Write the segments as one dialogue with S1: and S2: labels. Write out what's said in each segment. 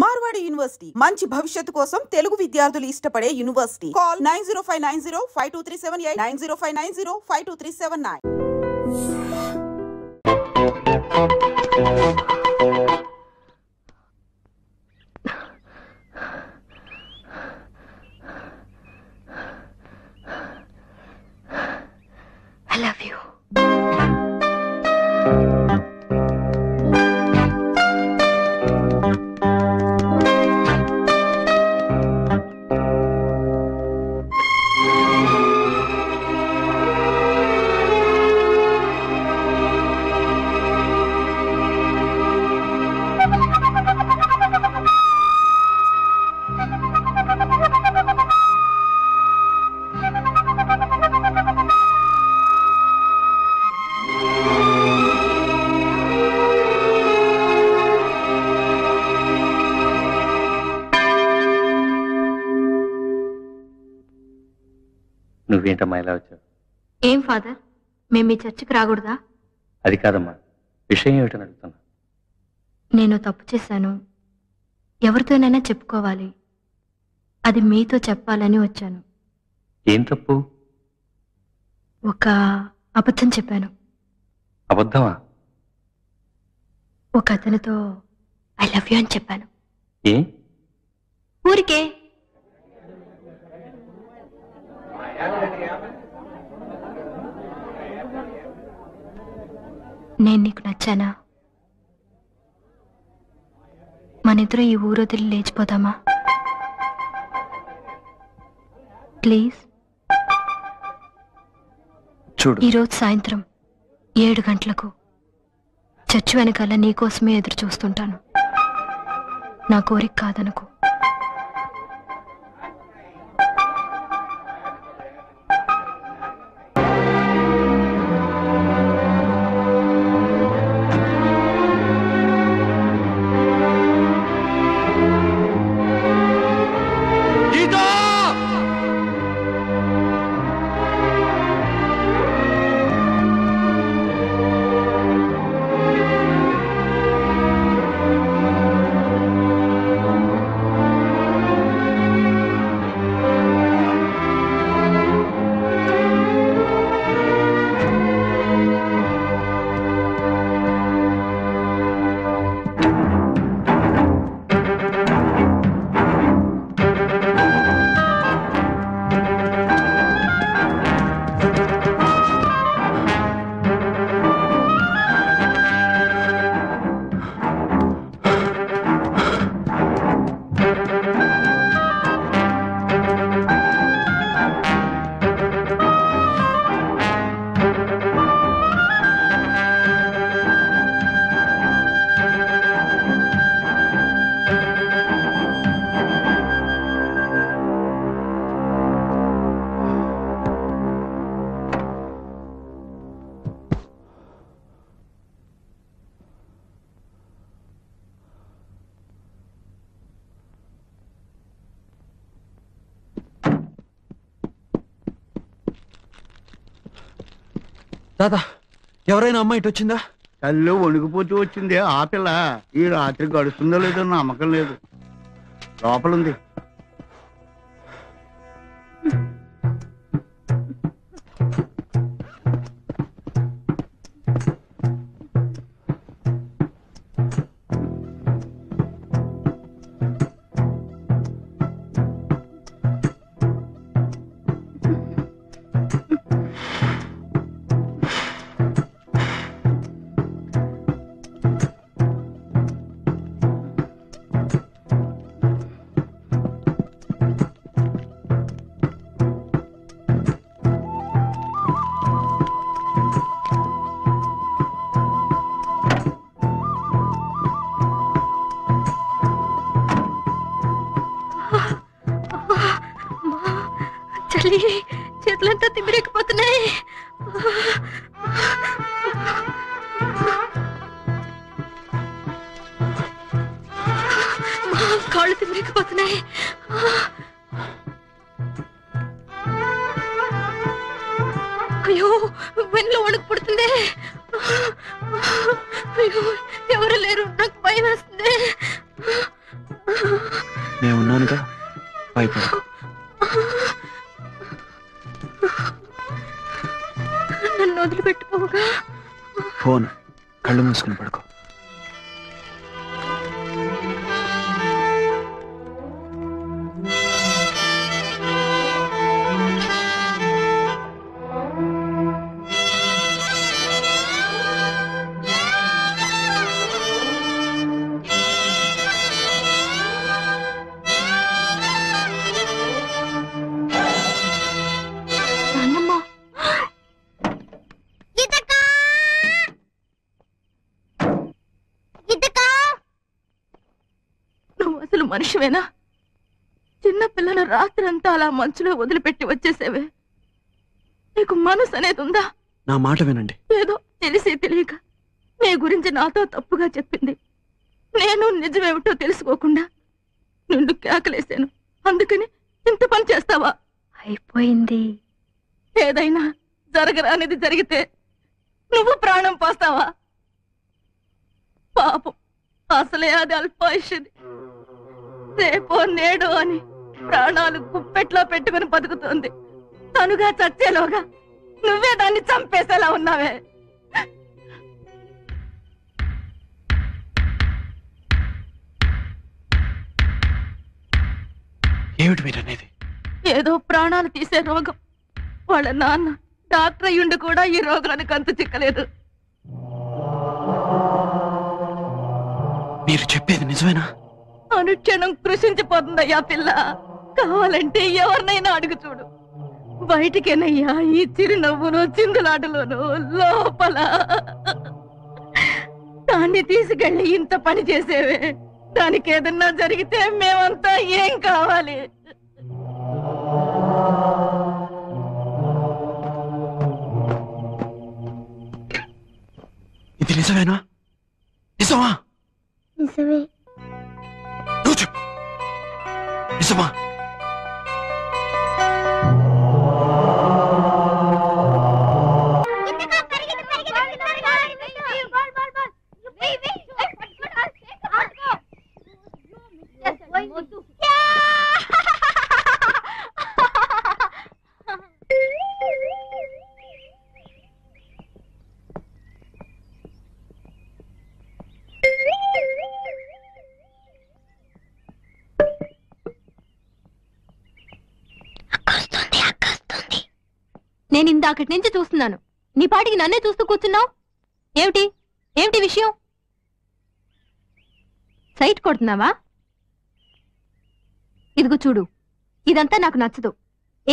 S1: Marwadi university మంచి భవిష్యత్తు కోసం తెలుగు విద్యార్థులు ఇష్టపడే university. Call 9059052378 9059052379.
S2: I love you.
S3: నువ్వేంటమ్మా ఇలా వచ్చావు?
S2: ఏం ఫాదర్, మేము మీ చర్చికి రాకూడదా?
S3: అది కాదమ్మా, విషయం ఏమిటని అడుగుతున్నా.
S2: నేను తప్పు చేశాను, ఎవరితోనైనా చెప్పుకోవాలి, అది మీతో చెప్పాలని వచ్చాను.
S3: ఏం తప్పు?
S2: ఒక అబద్ధం చెప్పాను.
S3: అబద్ధమా?
S2: ఒక అతనితో ఐ లవ్ యూ అని చెప్పాను.
S3: ఏ?
S2: ఊరికే. నేను నీకు నచ్చానా? మనిద్దరం ఈ ఊరు వదిలి లేచిపోదామా? ప్లీజ్.
S3: చూడు,
S2: ఈరోజు సాయంత్రం 7 గంటలకు చర్చి వెనకాల నీకోసమే ఎదురు చూస్తుంటాను. నా కోరిక కాదనుకో.
S4: దాదా, ఎవరైనా అమ్మాయి ఇటు వచ్చిందా?
S5: తల్లి వణికిపోతూ వచ్చింది. ఆ పిల్ల ఈ రాత్రి గడుస్తుందో లేదో నమ్మకం లేదు. లోపలుంది.
S2: చేతులంతా తిమ్మిరెక్కిపోతున్నాయి. కాళ్ళు తిమ్మిరెక్కిపోతున్నాయి. అయ్యో, వెన్నులో వణుకు పుడుతుంది. అయ్యో, ఎవరు లేరు, నాకు భయం వేస్తుంది.
S4: నేనున్నానుగా, భయపడకు.
S2: నన్ను వదిలిపెట్టుకోగా.
S4: ఫోన్ కళ్ళు మూసుకుని పడుకో.
S2: మనిషివేనా? చిన్న పిల్లల రాత్రి అంతా అలా మంచులో వదిలిపెట్టి వచ్చేసేవే. నీకు మనసు అనేది ఉందా?
S4: నా మాట వినండి.
S2: ఏదో తెలిసే తెలియక నీ గురించి నాతో తప్పుగా చెప్పింది. నేను నిజమేమిటో తెలుసుకోకుండా నిండు కేకలేసాను. అందుకని ఇంత పని చేస్తావా? అయిపోయింది. ఏదైనా జరగరానిది జరిగితే నువ్వు ప్రాణం పోస్తావా? పాపం, అసలే అది అల్పాయుష్ది. రేపో నేడో అని ప్రాణాలు గుప్పెట్లో పెట్టుకుని బతుకుతోంది. తనుగా చచ్చేలోగా నువ్వే దాన్ని చంపేసేలా ఉన్నావే.
S4: ఏమిటి మీరనేది?
S2: ఏదో ప్రాణాలు తీసే రోగం. వాళ్ళ నాన్న డాక్టర్ అయ్యుండి కూడా ఈ రోగానికి అంతు చిక్కలేదు.
S4: మీరు చెప్పేది నిజమేనా?
S2: అనుక్షణం కృషించిపోతుందయ్యా పిల్ల. కావాలంటే ఎవరినైనా అడుగు చూడు. బయటికేనయ్యా ఈ చిరునవ్వును చిందులాటలోను లోపల. దాన్ని తీసుకెళ్ళి ఇంత పని చేసేవే. దానికి ఏదన్నా జరిగితే మేమంతా ఏం కావాలి?
S4: ఇది నిజమేనా? నిజమా?
S6: నిజమే.
S4: నువ్వు చెప్పు, నిజమా?
S2: నేను ఇందాకటి నుంచి చూస్తున్నాను. నీ పాటికి నన్నే చూస్తూ కూర్చున్నావు. ఏమిటి ఏమిటి విషయం? సైట్ కొడుతున్నావా? ఇదిగో చూడు, ఇదంతా నాకు నచ్చదు.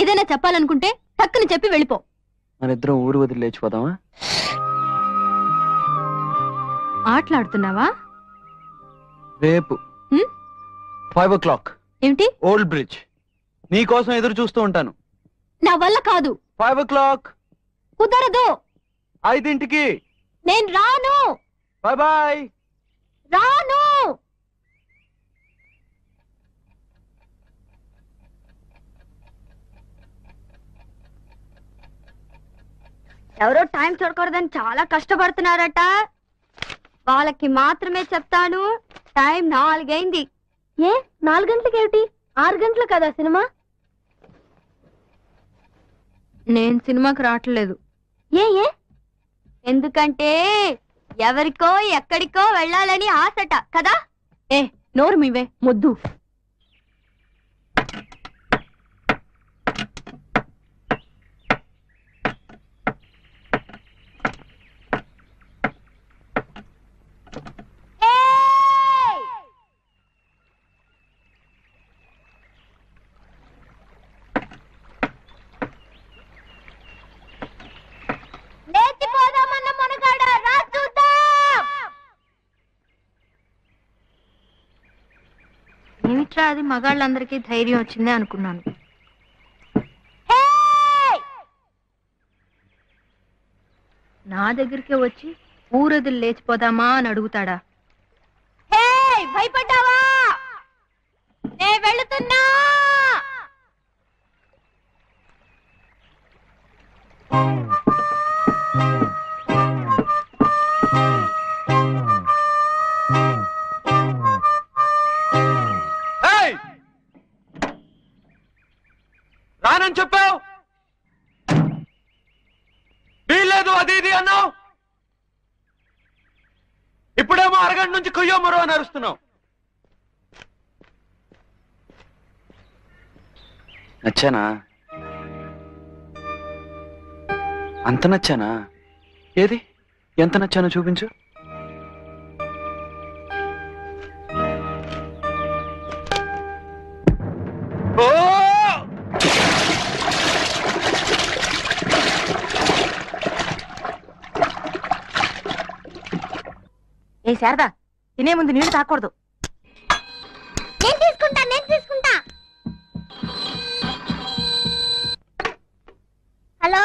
S2: ఏదైనా చెప్పాలనుకుంటే టక్కుని చెప్పి వెళ్ళిపో.
S4: మనిద్దరం ఊరు వదిలి లేచిపోదామా?
S2: ఆటలాడుతున్నావా?
S4: రేపు 5 o'clock
S2: ఏమిటి?
S4: Old bridge. నీ కోసం ఎదురు చూస్తూ ఉంటాను.
S2: నా వల్ల కాదు.
S4: 5 o'clock.
S2: కుదరదు.
S4: 5ంటికి.
S2: నేను రాను.
S4: Bye bye.
S2: రాను.
S6: ఎవరో టైం చూడకూడదని చాలా కష్టపడుతున్నారట. వాళ్ళకి మాత్రమే చెప్తాను, టైం 4 అయింది. ఏ 4 గంటలకి ఏమిటి? 6 గంటలు కదా సినిమా.
S2: నేను సినిమాకి రావట్లేదు.
S6: ఏ ఏ ఎందుకంటే ఎవరికో ఎక్కడికో వెళ్ళాలని ఆశట కదా.
S2: ఏ నోరు మీవే మొద్దు.
S6: ఏమిట్రా అది, మగాళ్ళందరికీ ధైర్యం వచ్చిందే అనుకున్నాను.
S2: నా దగ్గరికే వచ్చి ఊరొదిలి లేచిపోదామా అని అడుగుతాడా?
S6: భయపడ్డావా? నేను వెళుతున్నా.
S4: రానని చెప్పావు, వీల్లేదు అది ఇది అన్నావు. ఇప్పుడేమో అరగంట నుంచి కొయ్యో మరో అని అరుస్తున్నావు. నచ్చానా? అంత నచ్చానా? ఏది ఎంత నచ్చానో చూపించు. ఓ
S2: ఏ శారదా, తినే ముందు నీళ్లు తాకూడదు.
S6: నేను తీసుకుంటా. హలో,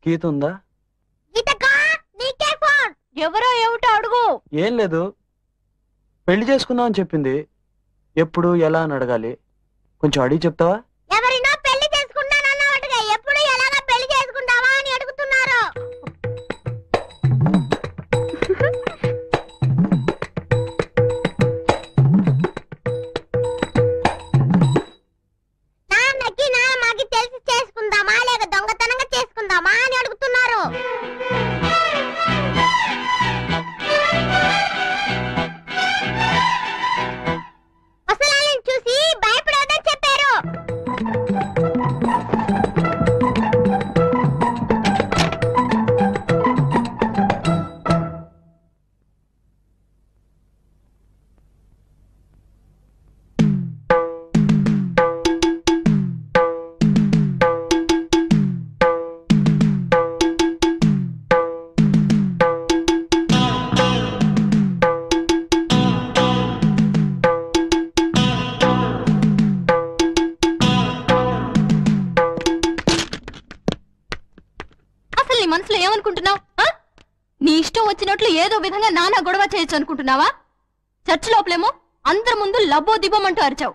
S4: గీత ఉందా?
S6: గీతకా, నీకే ఫోన్. ఎవరో ఏమిటో అడుగు.
S4: ఏం లేదు, పెళ్లి చేసుకుందాం అని చెప్పింది. ఎప్పుడు ఎలా అని అడగాలి, కొంచెం అడిగి చెప్తావా?
S6: ఎవరినో పెళ్లి చేసుకుంటానన్నట్టుగా ఎప్పుడు ఎలాగా పెళ్లి చేసుకుంటావా అని అడుగుతున్నారు. నాన్నకి మాకి తెలిసి చేసుకుందామా లేక దొంగతనంగా చేసుకుందామా అని అడుగుతున్నారు. అసలు చూసి భయపడవద్దని చెప్పారు. నీ మనసులో ఏమనుకుంటున్నావు? నీ ఇష్టం వచ్చినట్లు ఏదో విధంగా నానా గొడవ చేయొచ్చు అనుకుంటున్నావా? చర్చ్ లోపలేమో అందరి ముందు లబ్బో దిబ్బమంటూ అరిచావు.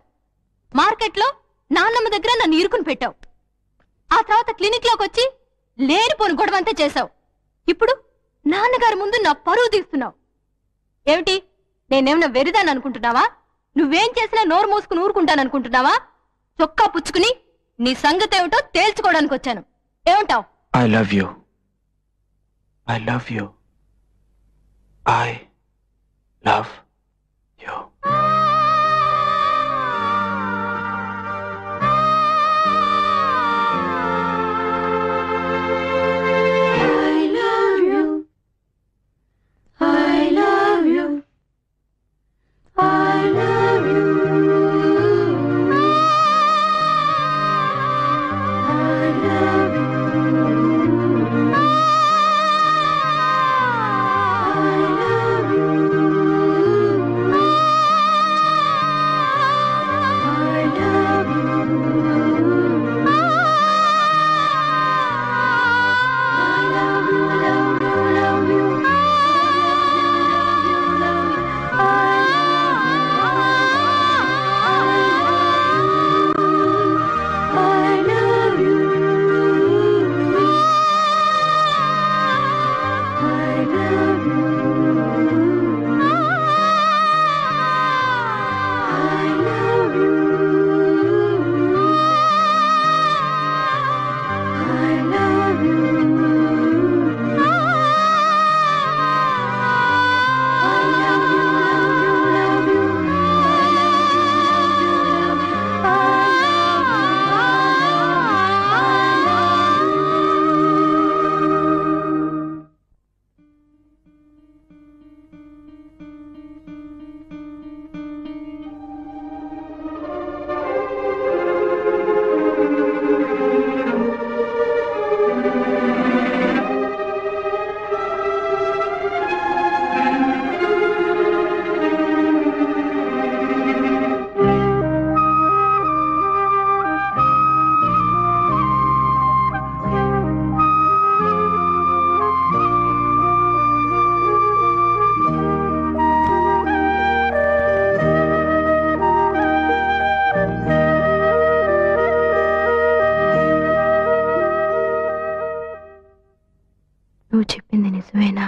S6: మార్కెట్లో నాన్నమ్మ దగ్గర నన్ను ఇరుకుని పెట్టావు. ఆ తర్వాత క్లినిక్ లోకి వచ్చి లేనిపోని గొడవ అంతా చేశావు. ఇప్పుడు నాన్నగారి ముందు నా పరువు తీస్తున్నావు. ఏమిటి, నేనేమన్నా వెరిదాన్ని అనుకుంటున్నావా? నువ్వేం చేసినా నోరు మూసుకుని ఊరుకుంటాననుకుంటున్నావా? చొక్కా పుచ్చుకుని నీ సంగతి ఏమిటో తేల్చుకోవడానికి వచ్చాను. ఏమంటావు?
S4: I love you. I love you. I love you.
S2: నువ్వు చెప్పింది నిజమేనా?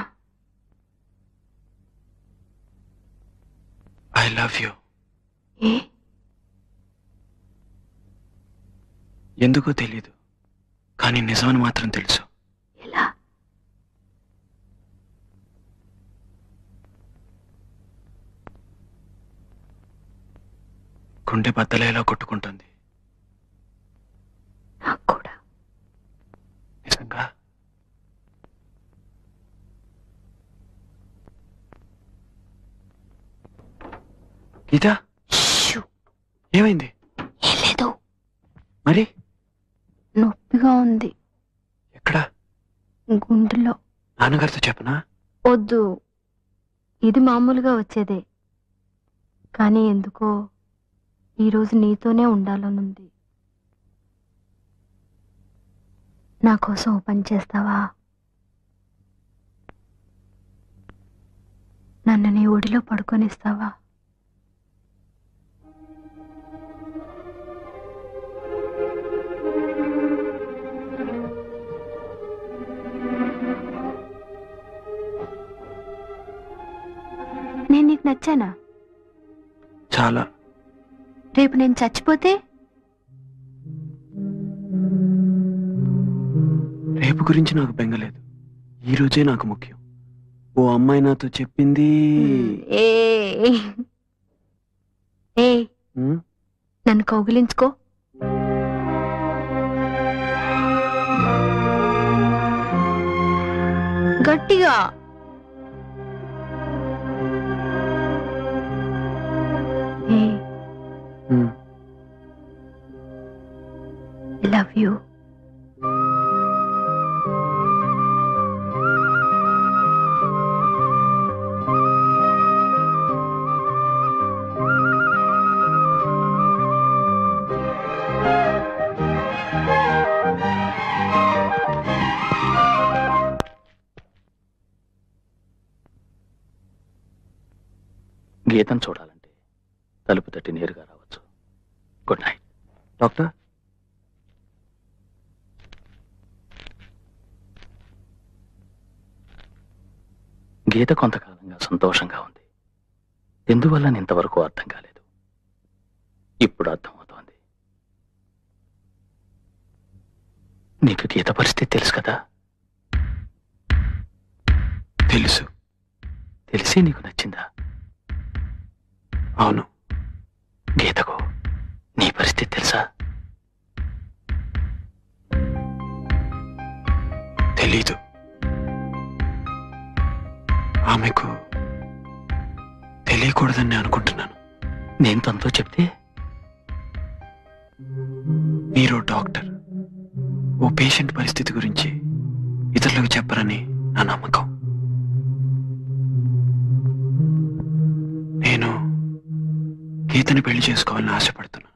S4: I love you.
S2: ఏ?
S4: ఎందుకో తెలీదు. కానీ నిజమని మాత్రం తెలుసు.
S2: ఎలా?
S4: గుండె బద్దలేలా కొట్టుకుంటుంది.
S2: నాకు కూడా.
S4: నిజంగా? గీత, ఏమైంది?
S2: ఏం లేదు.
S4: మరి
S2: నొప్పిగా ఉంది.
S4: ఎక్కడ?
S2: గుండెలో.
S4: నాన్నగారితో చెప్పనా?
S2: వద్దు, ఇది మామూలుగా వచ్చేదే. కానీ ఎందుకో ఈరోజు నీతోనే ఉండాలనుంది. నా కోసం ఓ పని చేస్తావా? నన్ను నీ ఒడిలో పడుకొనిస్తావా? నేను నీకు నచ్చానా?
S4: చాలా.
S2: రేపు నేను చచ్చిపోతే?
S4: రేపు గురించి నాకు బెంగలేదు. ఈ రోజే నాకు ముఖ్యం. ఓ అమ్మాయి నాతో చెప్పింది.
S2: ఏ ఏ
S4: ఉమ్,
S2: నన్ను కౌగిలించుకో. గట్టిగా. ఏ
S4: ఉమ్.
S2: Love you.
S3: గీతను చూడాలంటే తలుపు తట్టి నేరుగా రావచ్చు. Good night.
S4: డాక్టర్,
S3: గీత కొంతకాలంగా సంతోషంగా ఉంది. ఎందువల్ల ఇంతవరకు అర్థం కాలేదు. ఇప్పుడు అర్థమవుతోంది. నీకు గీత పరిస్థితి తెలుసు కదా?
S4: తెలుసు.
S3: తెలిసి నీకు నచ్చిందా?
S4: అవును.
S3: గీతకు నీ పరిస్థితి తెలుసా?
S4: తెలీదు. ఆమెకు తెలియకూడదని అనుకుంటున్నాను.
S3: నేను తనతో చెప్తే?
S4: మీరు డాక్టర్, ఓ పేషెంట్ పరిస్థితి గురించి ఇతరులకు చెప్పరని నా నమ్మకం. నేను గీతని పెళ్లి చేసుకోవాలని ఆశపడుతున్నా.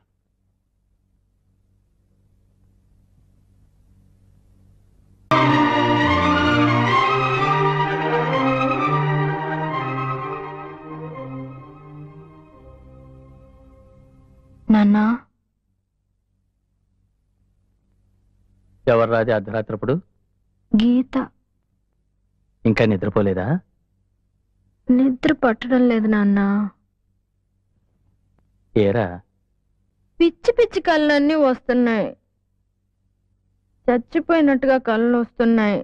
S2: నాన్నా,
S3: ఎవరు రాది అర్ధరాత్రప్పుడు?
S2: గీత.
S3: ఇంకా నిద్రపోలేదా?
S2: నిద్ర పట్టడం లేదు నాన్న.
S3: ఏరా?
S2: పిచ్చి పిచ్చి కళ్ళన్నీ వస్తున్నాయి. చచ్చిపోయినట్టుగా కళ్ళు వస్తున్నాయి.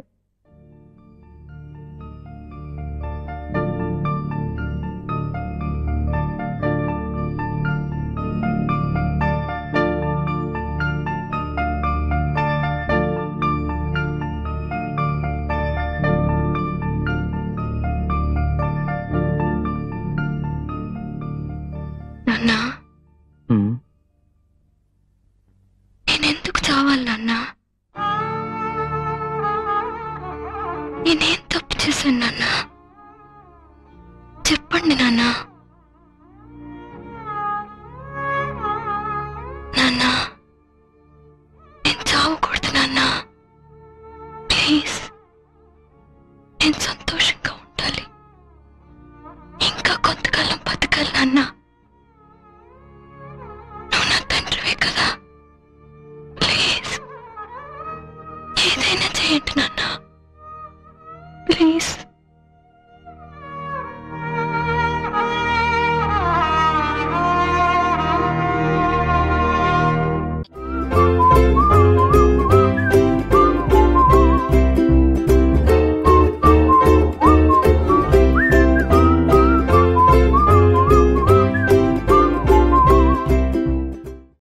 S2: నాన్నా,
S3: ఉమ్,
S2: నేనెందుకు చావాలి నాన్నా? నేనేం తప్పు చేశాను నాన్నా? చెప్పండి నాన్నా. నాన్నా, నేను చావకూడదు నాన్నా. ప్లీజ్, నేను సంతోషంగా ఉండాలి. ఇంకా కొంతకాలం బతకాలి నాన్నా. నువ్వు నా తండ్రివే కదా. ప్లీజ్, ఏదైనా చేయండి నాన్న.